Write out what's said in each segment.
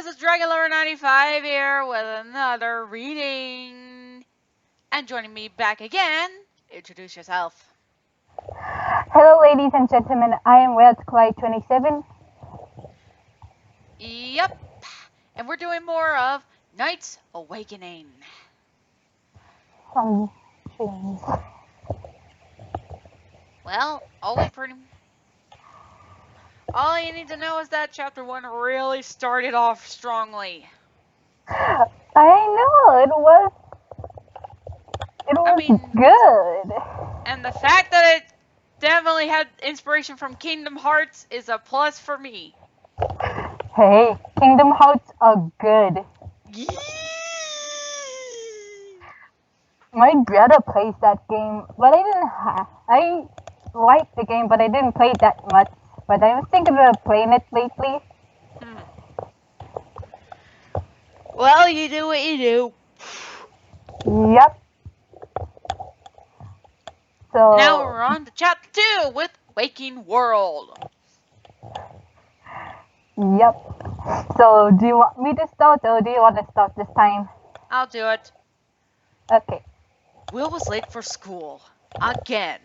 is Dragonlover95 here with another reading. And joining me back again, introduce yourself. Hello, ladies and gentlemen. I am WellsClyde27. Yep. And we're doing more of Knight's Awakening. Some dreams. Well, all you need to know is that chapter 1 really started off strongly. I know it was good. And the fact that it definitely had inspiration from Kingdom Hearts is a plus for me. Hey, Kingdom Hearts are good. My brother plays that game, but I didn't. I liked the game, but I didn't play it that much. But I was thinking about playing it lately. Well, you do what you do. Yep. So now we're on to chapter 2 with Waking World. Yep. So do you want me to start or do you want to start this time? I'll do it. Okay. Will was late for school. Again.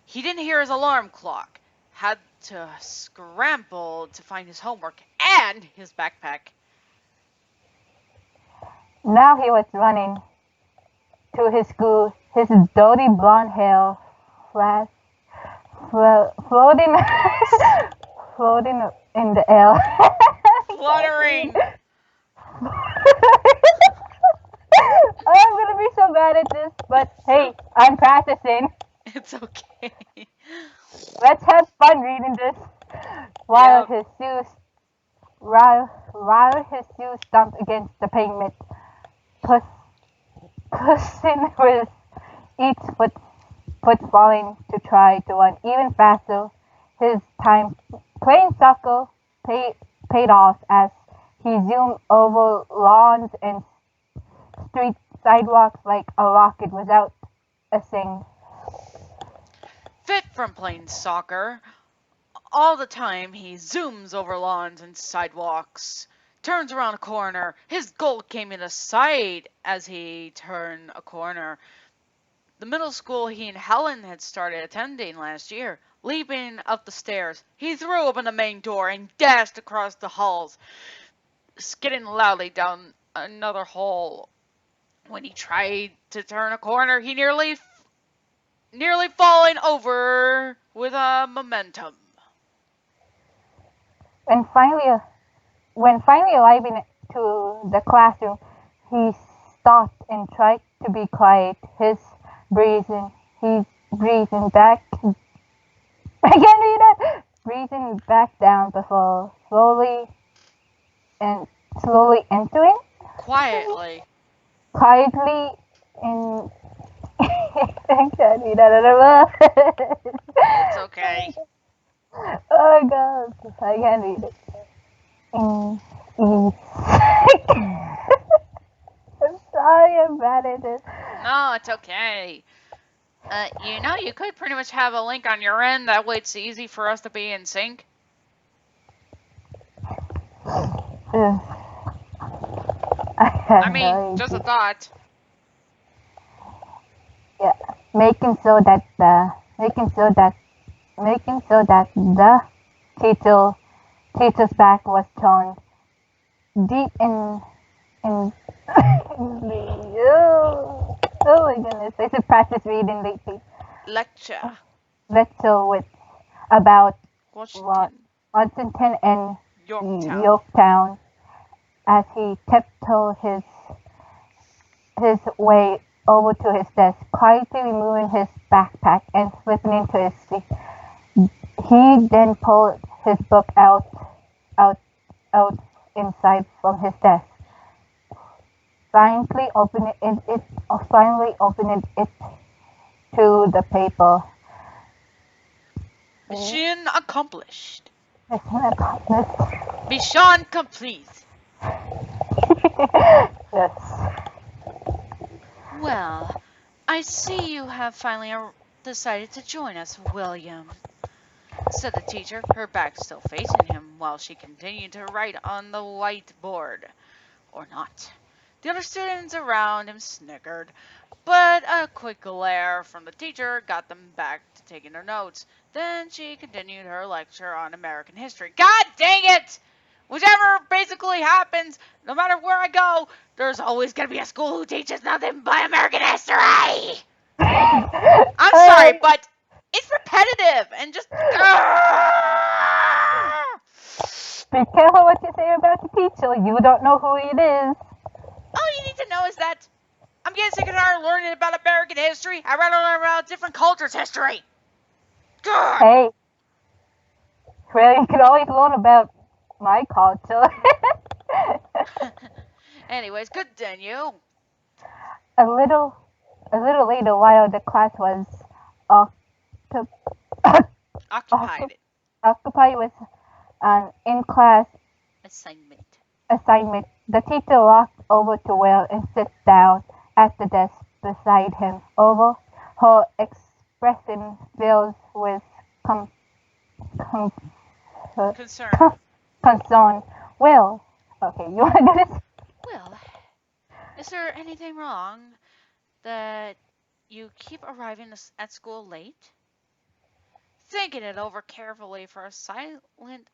He didn't hear his alarm clock. Had to scramble to find his homework and his backpack. Now he was running to his school, his dirty blonde hair floating in the air. Fluttering. I'm gonna be so bad at this, but hey, I'm practicing. It's okay. Let's have fun reading this while his shoes stomped against the pavement, pushing with each foot falling to try to run even faster. His time playing soccer paid off as he zoomed over lawns and street sidewalks like a rocket without a sing. Fit from playing soccer. All the time he zooms over lawns and sidewalks, turns around a corner. His goal came into sight as he turned a corner. The middle school he and Helen had started attending last year. Leaping up the stairs, he threw open the main door and dashed across the halls, skidding loudly down another hall. When he tried to turn a corner, he nearly falling over with a momentum. When finally arriving to the classroom, he stopped and tried to be quiet. He's breathing back. I can't read it. Breathing back down before slowly entering. Quietly in. I can't read that. It's okay. Oh god, I can't read it. I'm sorry, I'm bad at it. No, it's okay. You could pretty much have a link on your end. That way it's easy for us to be in sync. I mean, just a thought. Yeah, making so that the teacher's back was turned deep in oh my goodness, I should practice reading lately. Lecture with about Washington and Yorktown. As he tiptoed his way over to his desk, quietly removing his backpack and slipping into his seat. He then pulled his book out inside from his desk. Finally opening it to the paper. Mission accomplished. Mission complete. Yes. Well, I see you have finally decided to join us, William. said the teacher, her back still facing him, while she continued to write on the whiteboard. Or not. The other students around him snickered, but a quick glare from the teacher got them back to taking their notes. Then she continued her lecture on American history. God dang it! Whichever basically happens, no matter where I go, there's always going to be a school who teaches nothing but American history! I'm sorry, but it's repetitive and just... Be careful what you say about the teacher. You don't know who it is. All you need to know is that I'm getting sick and tired of learning about American history. I'd rather learn about different cultures' history. God. Hey. Well, you can always learn about my culture. Anyways, continue. A little later, while the class was Occupied. occupied with an in-class Assignment. the teacher walked over to Will and sat down at the desk beside him. Over her expressing filled with Concern. concern. Will, okay, you want to do this? Well, is there anything wrong that you keep arriving at school late? Thinking it over carefully for a silent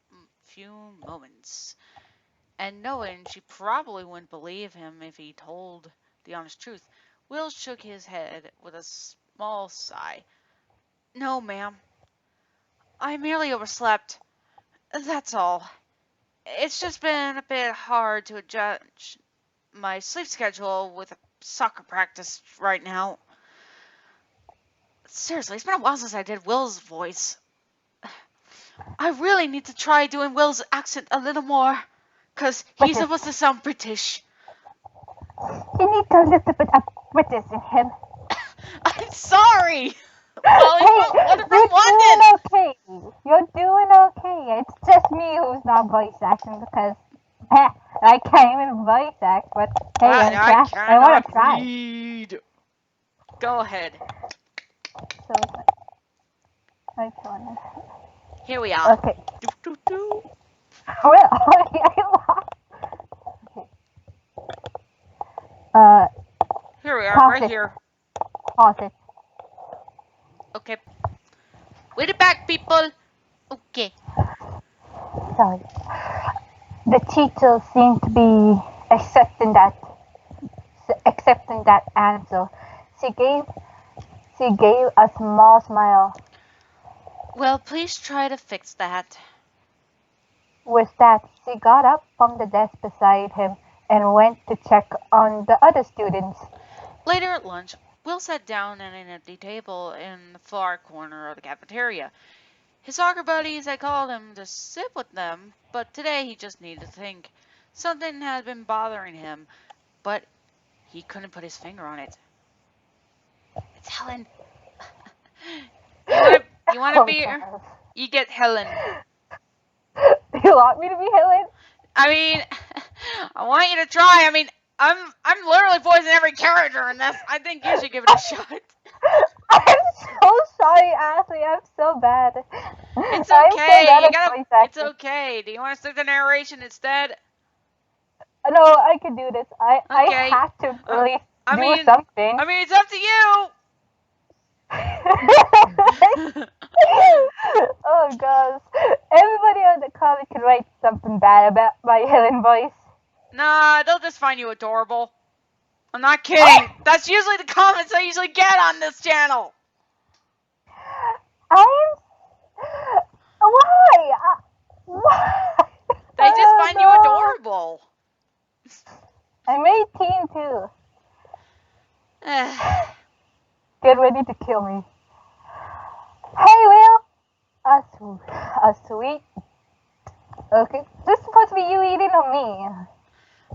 few moments, and knowing she probably wouldn't believe him if he told the honest truth, Will shook his head with a small sigh. No, ma'am. I merely overslept. That's all. It's just been a bit hard to adjust my sleep schedule with a soccer practice right now. Seriously, it's been a while since I did Will's voice. I really need to try doing Will's accent a little more, 'cause he's supposed to sound British. You need a little bit of British in him. I'm sorry! Well, Hey, from London! doing okay. You're doing okay. It's just me who's not voice acting because I can't even voice act, but hey, I want to try. Read. Go ahead. So, I can't. Here we are. Okay. Do, do, do. Well, I lost. Okay. Here we are, right here. Pause it. Okay. Wait it back, people. Okay. Sorry. The teacher seemed to be accepting that answer. She gave a small smile. Well, please try to fix that. With that, she got up from the desk beside him and went to check on the other students. Later at lunch, Will sat down at an empty table in the far corner of the cafeteria. His soccer buddies had called him to sit with them, but today he just needed to think. Something had been bothering him, but he couldn't put his finger on it. It's Helen. You want to be her? You get Helen. You want me to be Helen? I mean, I want you to try. I mean, I'm literally voicing every character in this. I think you should give it a shot. I'm so sorry, Ashley. I'm so bad. It's okay. It's okay. Do you want to stick to narration instead? No, I can do this. I have to really do something. I mean, it's up to you. Oh gosh. Everybody on the comment can write something bad about my Helen voice. Nah, they'll just find you adorable. I'm not kidding. That's usually the comments I usually get on this channel. Why? Why? They just find you adorable. I'm 18 too. Get ready to kill me. Hey, Will. A sweet. Okay, this is supposed to be you eating on me.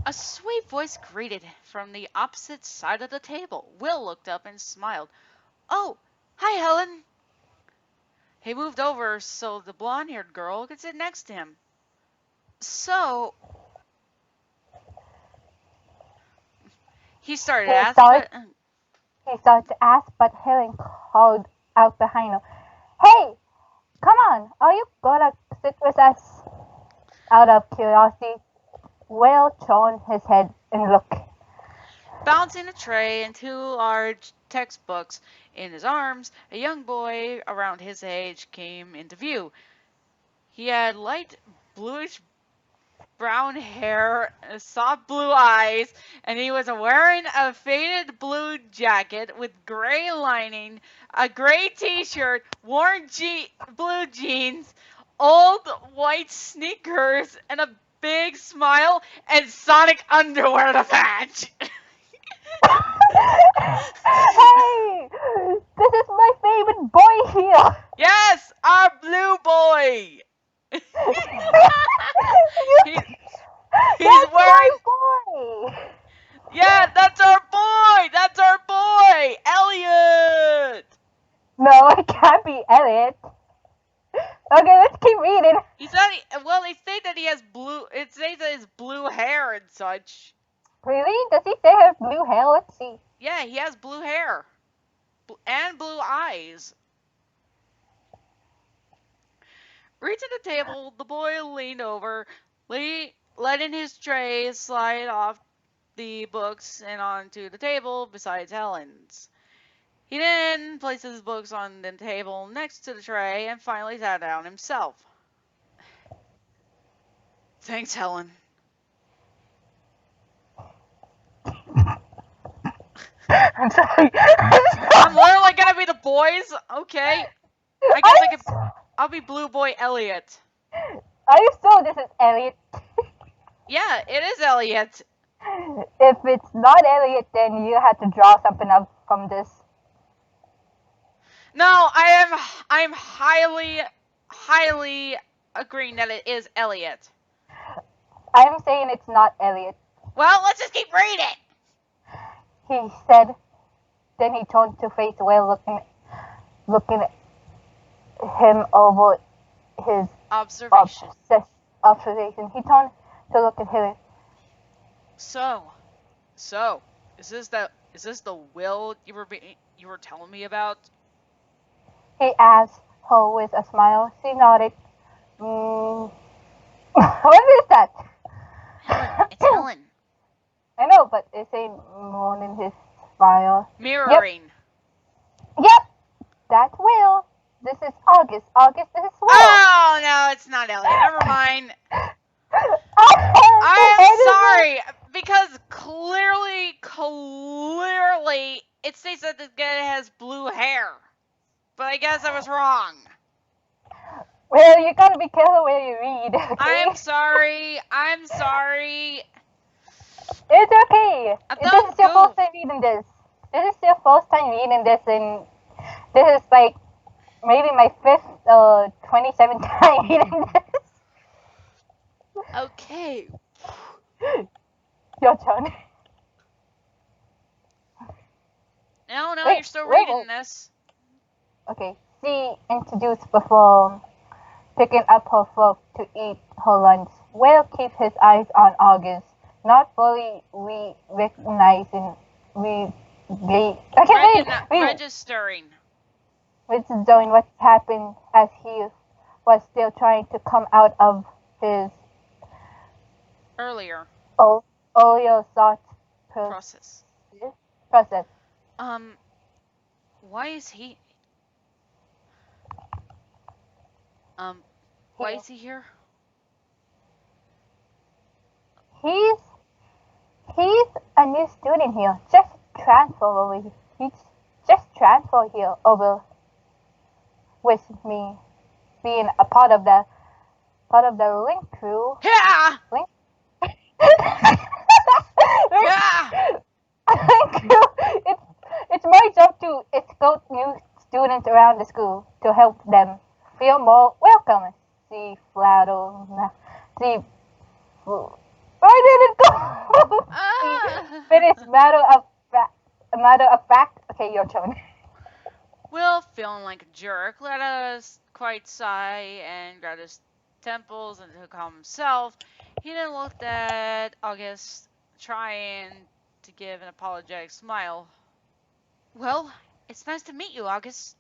A sweet voice greeted from the opposite side of the table. Will looked up and smiled. Oh, hi, Helen. He moved over so the blonde-haired girl could sit next to him. So, he started to ask, but Helen called out behind him. Hey, Come on, are you gonna sit with us? Out of curiosity, Will turned his head and looked. Balancing a tray and two large textbooks in his arms, a young boy around his age came into view. He had light bluish brown hair, soft blue eyes, and he was wearing a faded blue jacket with gray lining, a gray t-shirt, worn blue jeans, old white sneakers, and a big smile and Sonic underwear to match. Hey, this is my favorite boy here. Yes, our blue boy. He, he's That's my wearing. boy. Yeah, that's our boy. That's our boy, Elliot. No, it can't be Elliot. Okay, let's keep reading. He's not. Well, they say that he has blue. It says that his blue hair and such. Really? Does he say have blue hair? Let's see. Yeah, he has blue hair and blue eyes. Reaching the table, the boy leaned over, letting his tray slide off the books and onto the table beside Helen's. He then placed his books on the table next to the tray and finally sat down himself. Thanks, Helen. I'm sorry. I'm literally gonna be the boys. Okay. I guess I could. I'll be Blue Boy Elliot. Are you sure this is Elliot? Yeah, it is Elliot. If it's not Elliot, then you have to draw something up from this. No, I'm highly agreeing that it is Elliot. I'm saying it's not Elliot. Well, let's just keep reading. He said. Then he turned to face Will, looking at him over his Observation. observation. He turned to look at Helen. So, is this the Will you were telling me about? He asked her with a smile. She nodded. What is that? Helen, it's Helen. I know, but it's a moon in his smile. Mirroring. Yep, that's Will. This is August. August, this is Will. Oh no, it's not Elliot. Never mind. I am sorry because clearly, it states that this guy has blue hair. But I guess I was wrong. Well, you gotta be careful where you read. Okay? I'm sorry. It's okay. This is your Go. first time reading this. This is your first time reading this, and this is like maybe my fifth, 27th time reading this. Okay. Your turn. No, Wait, you're still wait, reading this. Okay, she introduced before picking up her fork to eat her lunch. Will keep his eyes on August, not fully recognizing Registering. which is doing what happened as he was still trying to come out of his Earlier. earlier thought Process. process. Why is he? Why is he here? He's a new student here. Just transfer over. He's just transfer here over with me, being a part of the Link crew. Yeah. Link. Yeah. Link crew. It's my job to escort new students around the school to help them feel more welcome. See, Fladdle. See. Where did it go? But it's matter of fact. Okay, your turn. Will, feeling like a jerk, let us quite sigh and grabbed his temples and to calm himself. He then looked at August, trying to give an apologetic smile. Well, it's nice to meet you, August.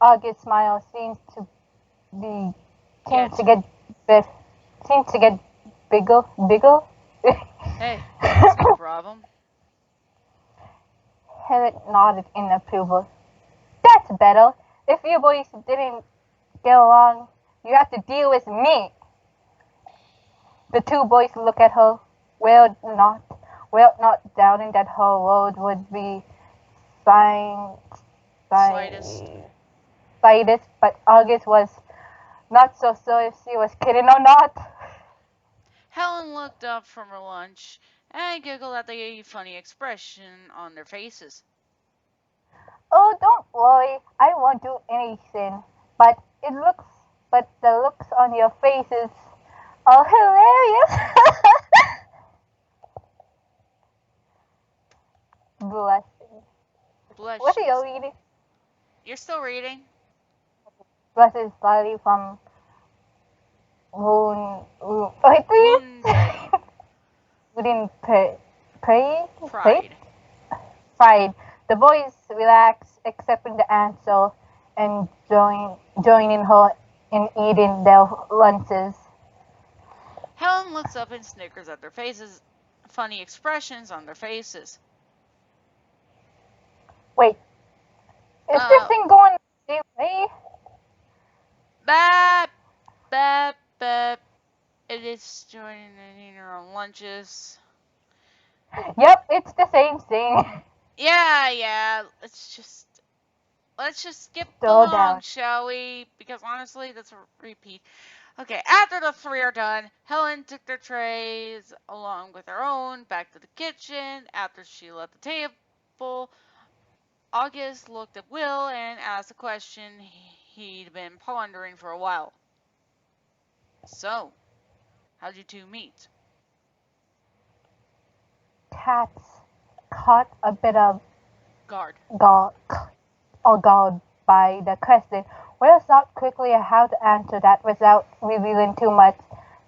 August's smile be seems Get. to get big, seems to get bigger. Hey, that's no problem. Helen nodded in approval. That's better. If you boys didn't get along, you have to deal with me. The two boys looked at her, well not doubting that her world would be sign, Slightest. slightest, but August was not so sure if she was kidding or not. Helen looked up from her lunch and giggled at the funny expression on their faces. Oh, don't worry, I won't do anything. But but the looks on your faces are hilarious. Blessing. What are you Blushes. reading? You're still reading? Blessing slightly from wait, Wounded. please. Within pray, faith, Pride. pride. The boys relaxed, accepting the answer, and joining her in eating their lunches. Helen looks up and snickers at their faces. Funny expressions on their faces. Wait, is this Uh, thing going the same way? bap, bap, bap. It is joining her on lunches. Yep, it's the same thing. Yeah. Let's just skip Slow along, down. shall we? Because honestly, that's a repeat. Okay, after the three are done, Helen took their trays along with her own back to the kitchen. After she left the table, August looked at Will and asked a question he'd been pondering for a while. So, how'd you two meet? Cats caught a bit of Guard. gall, galled by the question. Will thought quickly how to answer that without revealing too much.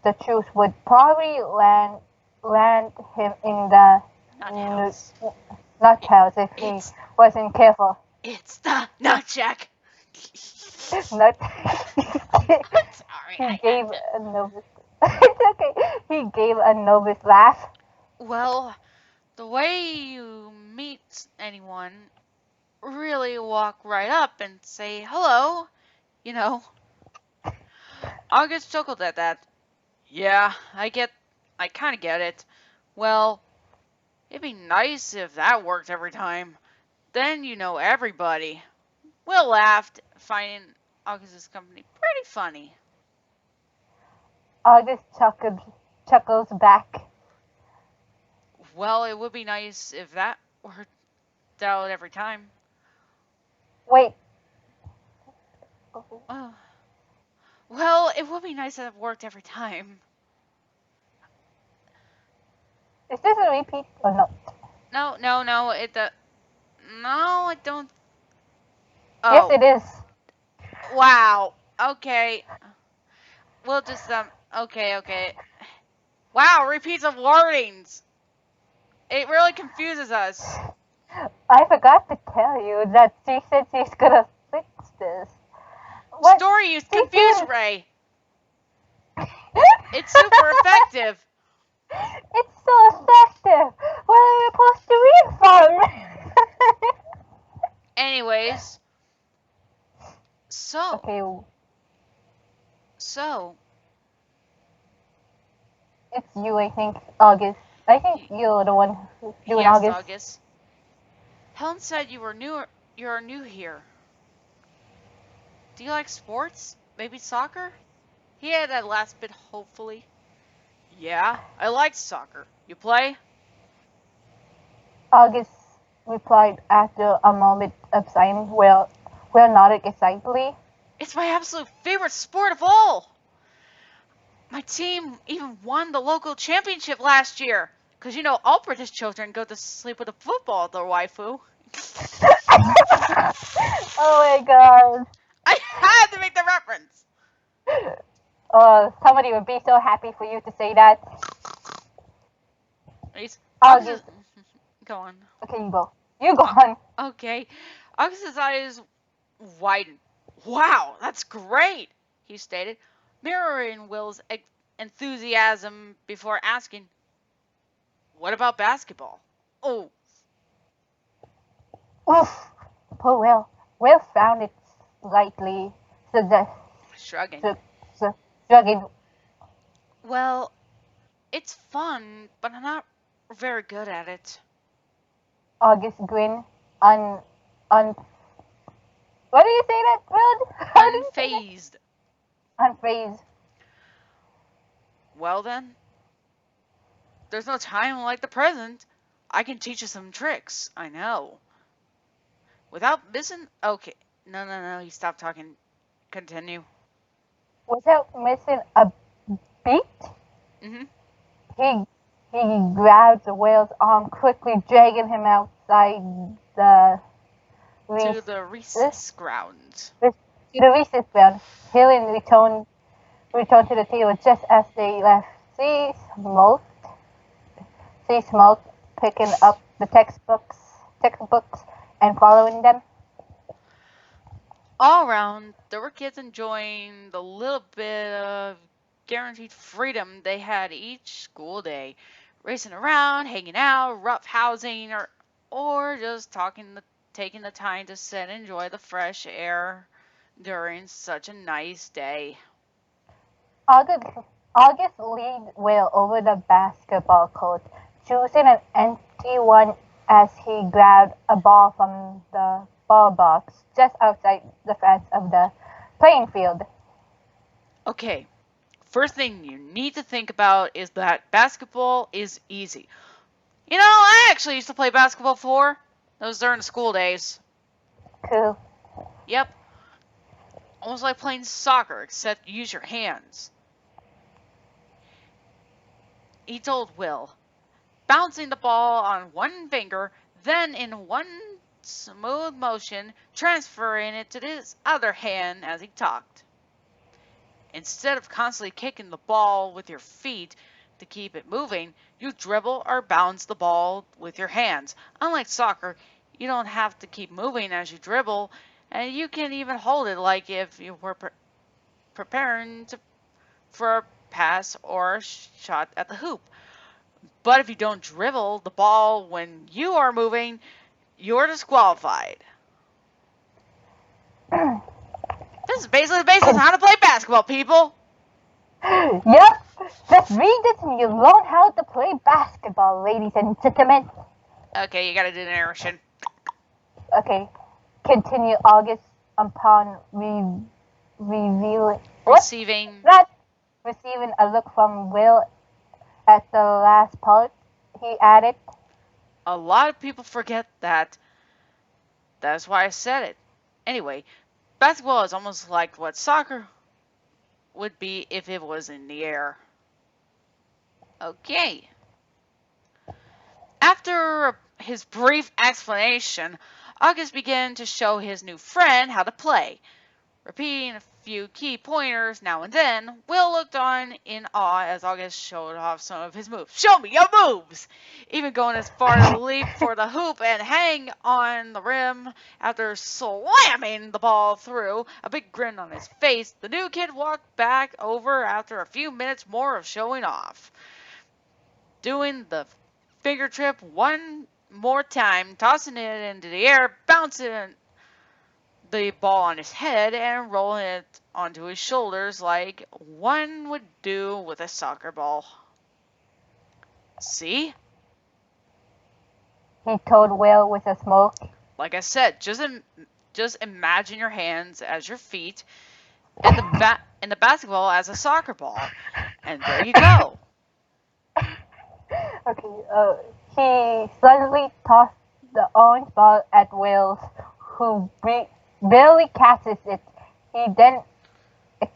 The truth would probably land him in the Nuthouse. nuthouse if he It's wasn't careful. it's the Nutjack. Nut. Sorry, He I gave had to. a nervous. It's okay. He gave a nervous laugh. Well, the way you meet anyone, really walk right up and say hello, you know. August chuckled at that. Yeah, I kinda get it. Well, it'd be nice if that worked every time. Then you know everybody. Will laughed, finding August's company pretty funny. August chuckles back. Well, it would be nice if that worked out every time. Wait. Oh, well, it would be nice if it worked every time. Is this a repeat or not? No, no, I don't. Yes, Oh, it is. wow. Okay, we'll just okay. Wow, repeats of wordings. It really confuses us. I forgot to tell you that she said she's gonna fix this. What? Story use She confuse did. Ray. It's super effective. It's so effective. Where are we supposed to read from? Anyways, so Okay, so it's you. I think August. I think you're the one who's doing yes, August. August. Helen said you were new. You're new here. Do you like sports? Maybe soccer? He had that last bit hopefully. Yeah, I like soccer. You play? August replied after a moment of silence. Well nodded excitedly. It's my absolute favorite sport of all. My team even won the local championship last year. Cause you know all British children go to sleep with a football at their waifu. Oh my god. I had to make the reference. Somebody would be so happy for you to say that. August, go on. Okay, you go. You go on. Okay. August's eyes widened. Wow, that's great, he stated, mirroring Will's enthusiasm before asking, what about basketball? Oh, Oof! Poor Will. Will found it slightly suggest, shrugging. shrugging. Well, it's fun, but I'm not very good at it. August grinned. Un, un. What do you say that, Will? How do you say that? Unfazed. Unfazed. Well then, there's no time like the present. I can teach you some tricks, I know. Without missing. Okay. No, you stop talking. Continue. Without missing a beat, Hmm. he he grabbed the whale's arm, quickly dragging him outside the To recess, the recess ground. to the recess ground. Helen returned to the table just as they left. She smoked, picking up the textbooks, and following them. All around, there were kids enjoying the little bit of guaranteed freedom they had each school day, racing around, hanging out, roughhousing, or just taking the time to sit and enjoy the fresh air during such a nice day. August, August leaned Will over the basketball court, choosing an empty one as he grabbed a ball from the ball box just outside the fence of the playing field. Okay, first thing you need to think about is that basketball is easy. You know, I actually used to play basketball before. That was during the school days. Cool. Yep, almost like playing soccer, except you use your hands. He told Will, bouncing the ball on one finger, then in one smooth motion transferring it to his other hand as he talked. Instead of constantly kicking the ball with your feet to keep it moving, you dribble or bounce the ball with your hands. Unlike soccer, you don't have to keep moving as you dribble, and you can even hold it like if you were preparing for a pass or a shot at the hoop. But if you don't dribble the ball when you are moving, you're disqualified. This is basically the basis of how to play basketball, people. Yep. Just read this and you learn how to play basketball, ladies and gentlemen. Okay, you gotta do the narration. Okay. Continue August upon revealing. What? Receiving. Not receiving a look from Will at the last part. He added, A lot of people forget that. That's why I said it. Anyway, basketball is almost like what soccer would be if it was in the air. Okay. After his brief explanation, August began to show his new friend how to play. Repeating a few key pointers now and then, Will looked on in awe as August showed off some of his moves. Show me your moves! Even going as far to leap for the hoop and hang on the rim after slamming the ball through. A big grin on his face, the new kid walked back over after a few minutes more of showing off. Doing the finger trip one more time, tossing it into the air, bouncing the ball on his head and rolling it onto his shoulders like one would do with a soccer ball. See? he told Will with a smirk. Like I said, just imagine your hands as your feet and the basketball as a soccer ball. And there you go. Okay, he suddenly tossed the orange ball at Will, who barely catches it. He then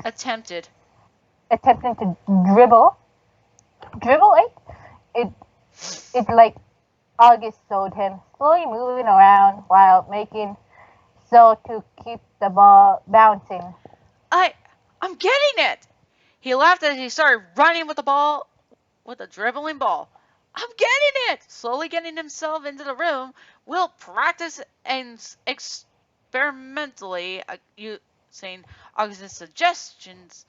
Attempted. attempted to dribble it. It like August showed him, slowly moving around while making so to keep the ball bouncing. I'm getting it! He laughed as he started running with the dribbling ball. I'm getting it! Slowly getting himself into the room, Will practice and experimentally saying August's suggestions.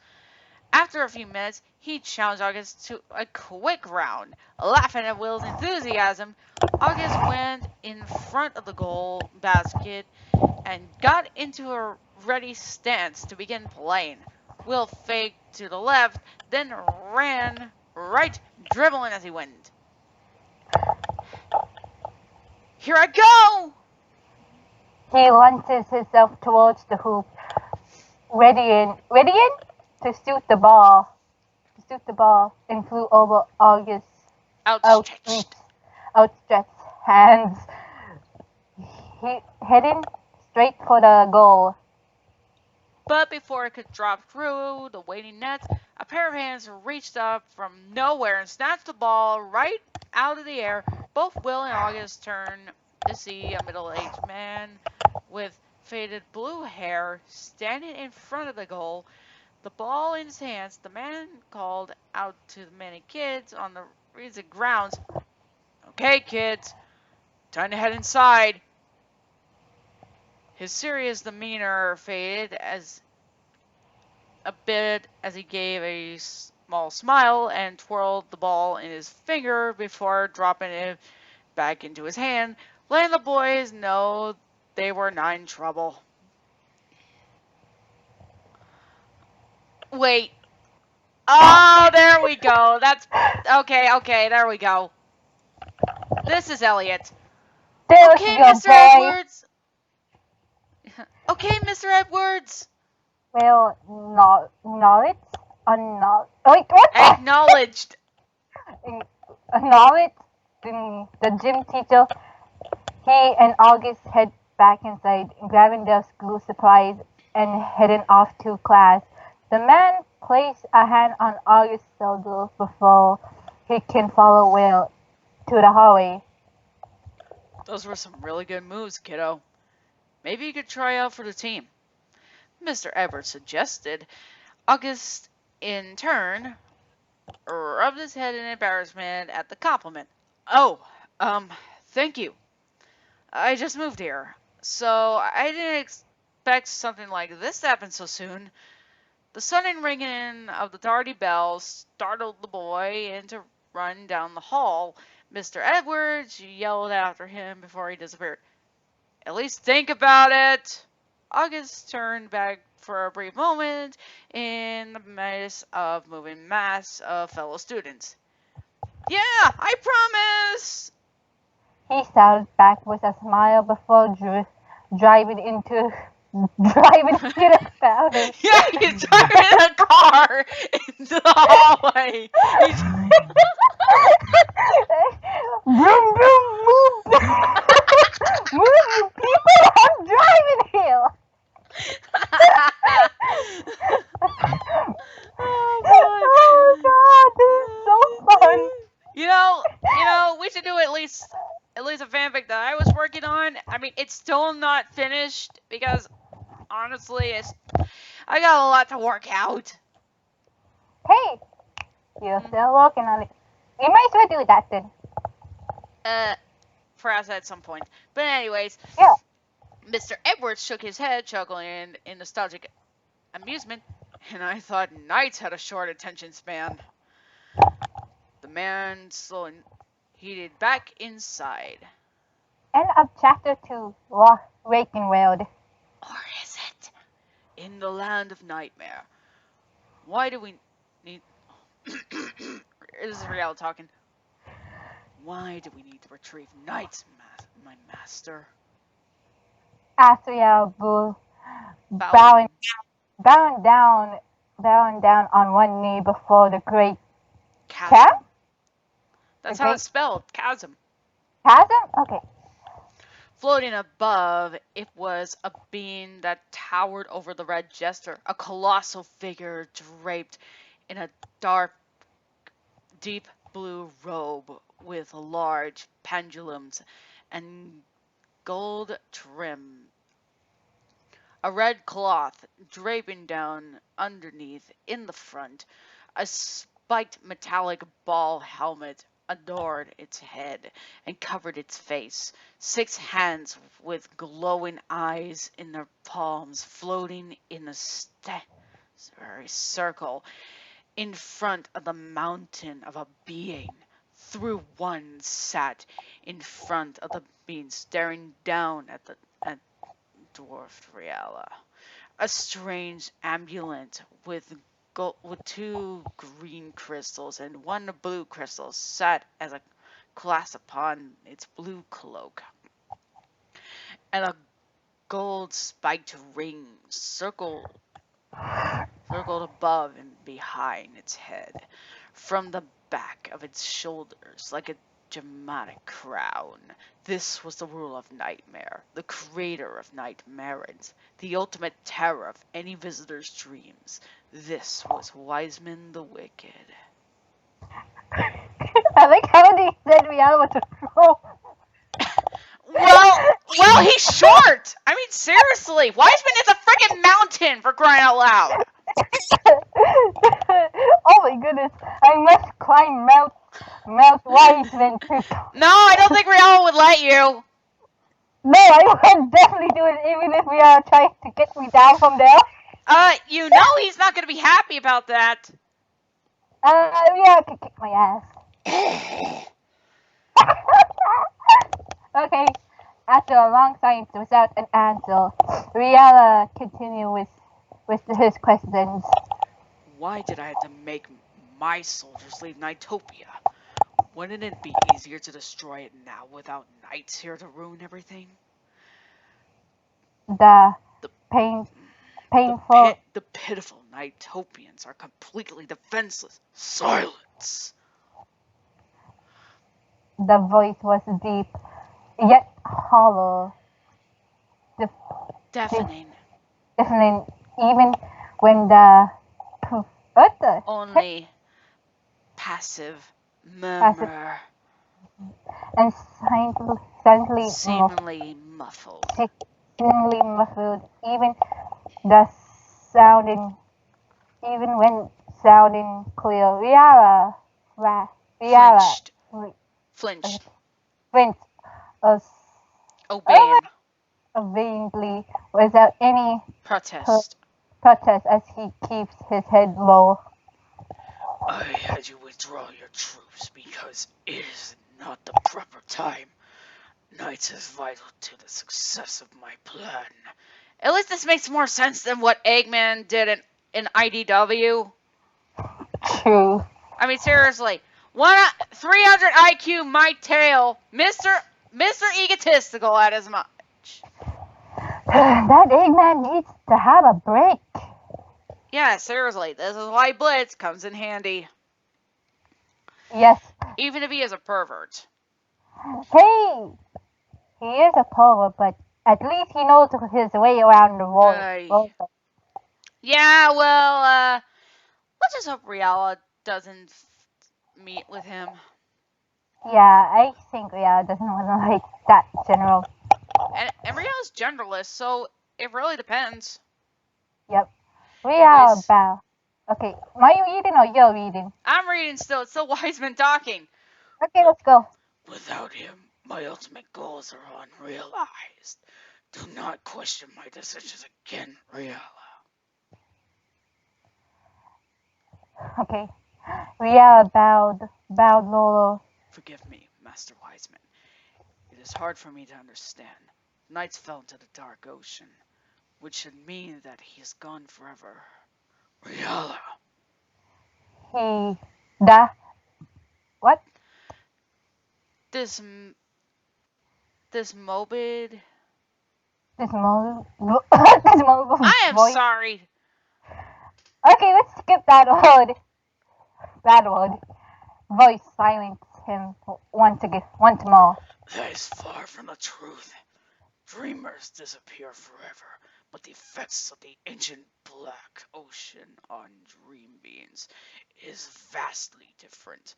After a few minutes, he challenged August to a quick round. Laughing at Will's enthusiasm, August went in front of the goal basket and got into a ready stance to begin playing. Will faked to the left, then ran right, dribbling as he went. Here I go! He launches himself towards the hoop, readying to shoot the ball, and flew over August's Outstretched. outstretched hands, heading straight for the goal. But before it could drop through the waiting net, a pair of hands reached up from nowhere and snatched the ball right out of the air. Both Will and August turned to see a middle-aged man with faded blue hair standing in front of the goal. The ball in his hands, the man called out to the many kids on the freezing grounds, "Okay, kids, time to head inside." His serious demeanor faded a bit as he gave a small smile and twirled the ball in his finger before dropping it back into his hand, letting the boys know they were not in trouble. Wait. Oh, there we go. That's okay, there we go. This is Elliot. There Okay, you go, Mr. boy. Edwards. Okay, Mr. Edwards. Well, knowledge, wait, what? Acknowledged. Knowledge, the gym teacher. He and August head back inside, grabbing their school supplies and heading off to class. The man placed a hand on August's shoulder before he can follow Will to the hallway. Those were some really good moves, kiddo. Maybe you could try out for the team, Mr. Edwards suggested. August, in turn, rubbed his head in embarrassment at the compliment. "Oh, thank you. I just moved here, so I didn't expect something like this to happen so soon." The sudden ringing of the tardy bell startled the boy into run down the hall. Mr. Edwards yelled after him before he disappeared, "At least think about it." August turned back for a brief moment in the midst of moving mass of fellow students. "Yeah, I promise!" He shouted back with a smile before driving into the fountain. Yeah, he's driving a car into the hallway. Vroom, vroom, move! Move, you people! I'm driving here! Oh God, this is so fun. We should do at least a fanfic that I was working on. I mean, it's still not finished because honestly, I got a lot to work out. Hey, you're still working on it. You might as well do that then. Perhaps at some point. But anyways, Yeah. Mr. Edwards shook his head, chuckling in nostalgic amusement, and I thought knights had a short attention span. The man slowly headed back inside. End of chapter 2, Waking World. Or is it? In the land of nightmare. Why do we need... This is Riel talking. Why do we need to retrieve knights, my master? Asriel bowing down on one knee before the great Chasm. That's how it's spelled. Chasm. Chasm? Okay. Floating above, it was a being that towered over the Red Jester, a colossal figure draped in a dark, deep blue robe with large pendulums and gold trim. A red cloth draping down underneath in the front, a spiked metallic ball helmet adored its head and covered its face. 6 hands with glowing eyes in their palms floating in a circle in front of the mountain of a being. Through one sat in front of the being, staring down at dwarf Riala. A strange amulet with 2 green crystals and 1 blue crystal sat as a clasp upon its blue cloak, and a gold spiked ring circled above and behind its head, from the back of its shoulders like a dramatic crown. This was the rule of Nightmare, the creator of Nightmares, the ultimate terror of any visitor's dreams. This was Wiseman the Wicked. I like how they said Rihanna was a troll. Well, he's short. I mean, seriously, Wiseman is a freaking mountain, for crying out loud. Oh my goodness! I must climb Mount Wiseman to. No, I don't think Rihanna would let you. No, I would definitely do it even if Rihanna tries to get me down from there. You know he's not gonna be happy about that. Rihanna can kick my ass. Okay. After a long silence without an answer, Rihanna continued with his questions. Why did I have to make my soldiers leave Nightopia? Wouldn't it be easier to destroy it now without knights here to ruin everything? The painful. The pitiful Nightopians are completely defenseless. Silence! The voice was deep, yet hollow. Deafening. Deafening, even when the only passive murmur. And seemingly muffled. Seemingly muffled, even when sounding clear. Rihanna flinched. Obediently, without any protest as he keeps his head low. I had you withdraw your troops because it is not the proper time. Knights is vital to the success of my plan. At least this makes more sense than what Eggman did in IDW. True. I mean, seriously. 300 IQ, my tail. Mr. Egotistical at his much. That Eggman needs to have a break. Yeah, seriously. This is why Blitz comes in handy. Yes. Even if he is a pervert. Hey! He is a pervert, but at least he knows his way around the world. Yeah, well, let's just hope Rihanna doesn't meet with him. Yeah, I think Rihanna doesn't want to like that general. And Rihanna's genderless, so it really depends. Yep. Rihanna about. Okay, am I reading or you're reading? I'm reading still. It's still Wiseman talking. Okay, let's go. Without him, my ultimate goals are unrealized. Do not question my decisions again, Rihanna. Okay. Rihanna bowed low. Forgive me, Master Wiseman. It is hard for me to understand. Knights fell into the dark ocean, which should mean that he is gone forever. Rihanna. What? This morbid. I am voice. sorry. Okay, let's skip that word. That word. Voice silenced him once more. That is far from the truth. Dreamers disappear forever, but the effects of the ancient black ocean on dream beings is vastly different.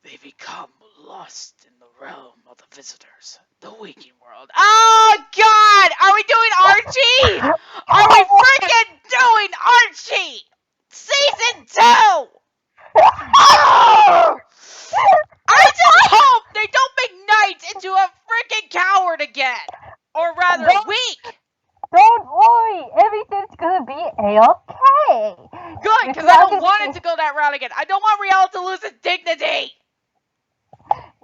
They become lost in the realm of the visitors, the waking world. Oh God! Are we doing Archie? Are we freaking doing Archie? Season 2! Oh! I just okay, okay. Good, because I don't want it to go that route again. I don't want Riel to lose his dignity.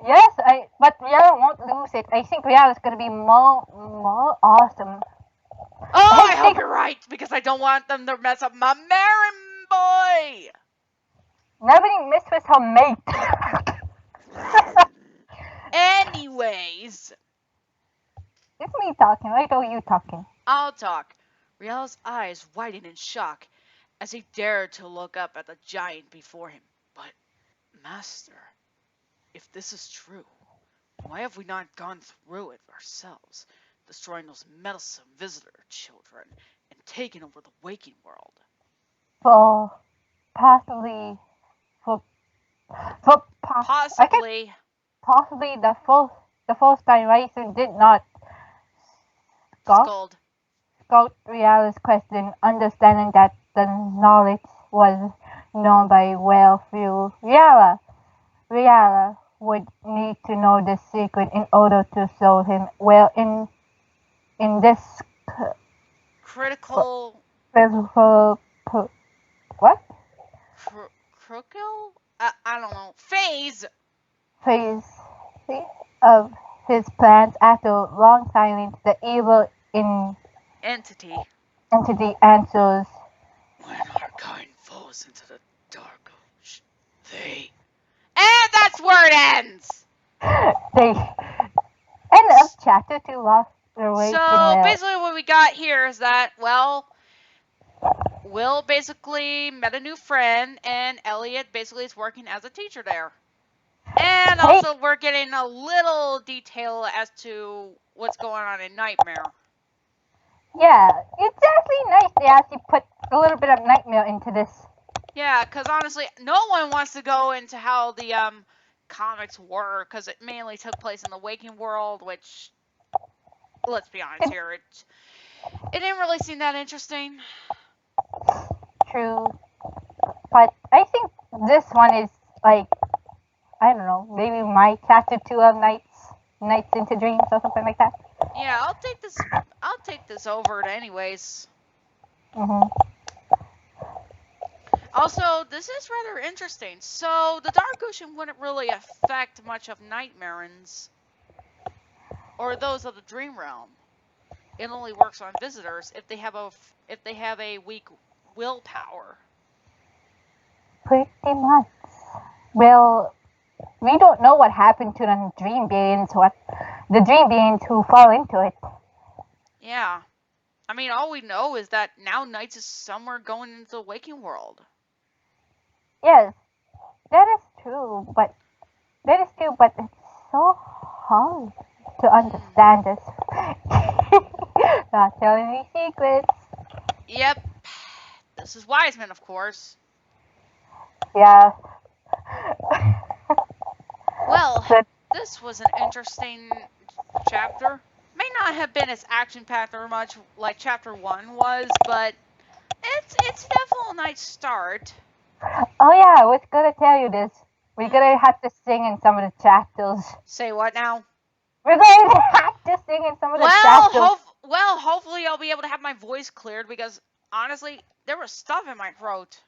Yes, but Riel won't lose it. I think Riel is gonna be more awesome. Oh, I hope you're right, because I don't want them to mess up my Marin boy. Nobody misses her mate. Anyways. It's me talking, right? Or you talking? I'll talk. Riel's eyes widened in shock as he dared to look up at the giant before him. But, Master, if this is true, why have we not gone through it ourselves, destroying those meddlesome visitor children and taking over the waking world? Possibly the first time Raisen did not scold Riel's question, understanding that the knowledge was known by well few. Riela would need to know the secret in order to show him well in this critical what? Critical? I don't know. Phase of his plans. After long silence, the evil entity answers. When our kind falls into the dark ocean, and that's where it ends! End of chapter 2 lost their way. So basically what we got here is that, well, Will basically met a new friend, and Elliot basically is working as a teacher there. And also we're getting a little detail as to what's going on in Nightmare. Yeah, it's actually nice they actually put a little bit of Nightmare into this. Yeah, because honestly, no one wants to go into how the comics were, because it mainly took place in the waking world, which, let's be honest here, it didn't really seem that interesting. True. But I think this one is like, I don't know, maybe my chapter 2 of Nights into Dreams or something like that. Yeah, I'll take this over it anyways. Also, this is rather interesting. So, the Dark Ocean wouldn't really affect much of Nightmarins or those of the Dream Realm. It only works on visitors if they have a weak willpower. Pretty much. Well, we don't know what happened to the dream beings who fall into it. Yeah. I mean, all we know is that now Nights is somewhere going into the waking world. Yes, that is true, but it's so hard to understand this. Not telling any secrets. Yep. This is Wiseman, of course. Yeah. Well, this was an interesting chapter. May not have been as action-packed or much like Chapter 1 was, but it's definitely a nice start. Oh yeah, I was gonna tell you this. We're gonna have to sing in some of the chapters. Say what now? We're going to have to sing in some of the chapters. Well, hopefully I'll be able to have my voice cleared, because honestly, there was stuff in my throat.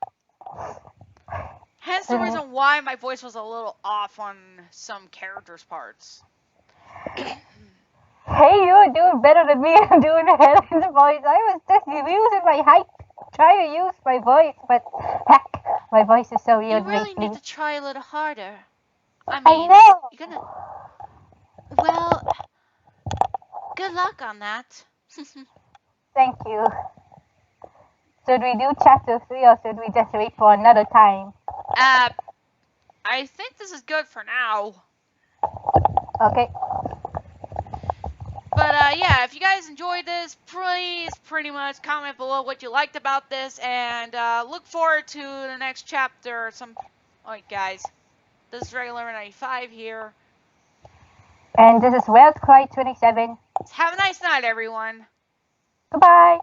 Hence the reason why my voice was a little off on some characters' parts. Hey, you're doing better than me. I'm doing Helen's voice. I was just using my height, trying to use my voice, but heck, my voice is so weird. You really need to try a little harder. I know. You're gonna. Well, good luck on that. Thank you. Should we do chapter 3 or should we just wait for another time? I think this is good for now. Okay. But yeah, if you guys enjoyed this, please pretty much comment below what you liked about this, and look forward to the next chapter. Alright guys, this is Regular 95 here. And this is Wells Cry 27. Have a nice night, everyone. Goodbye.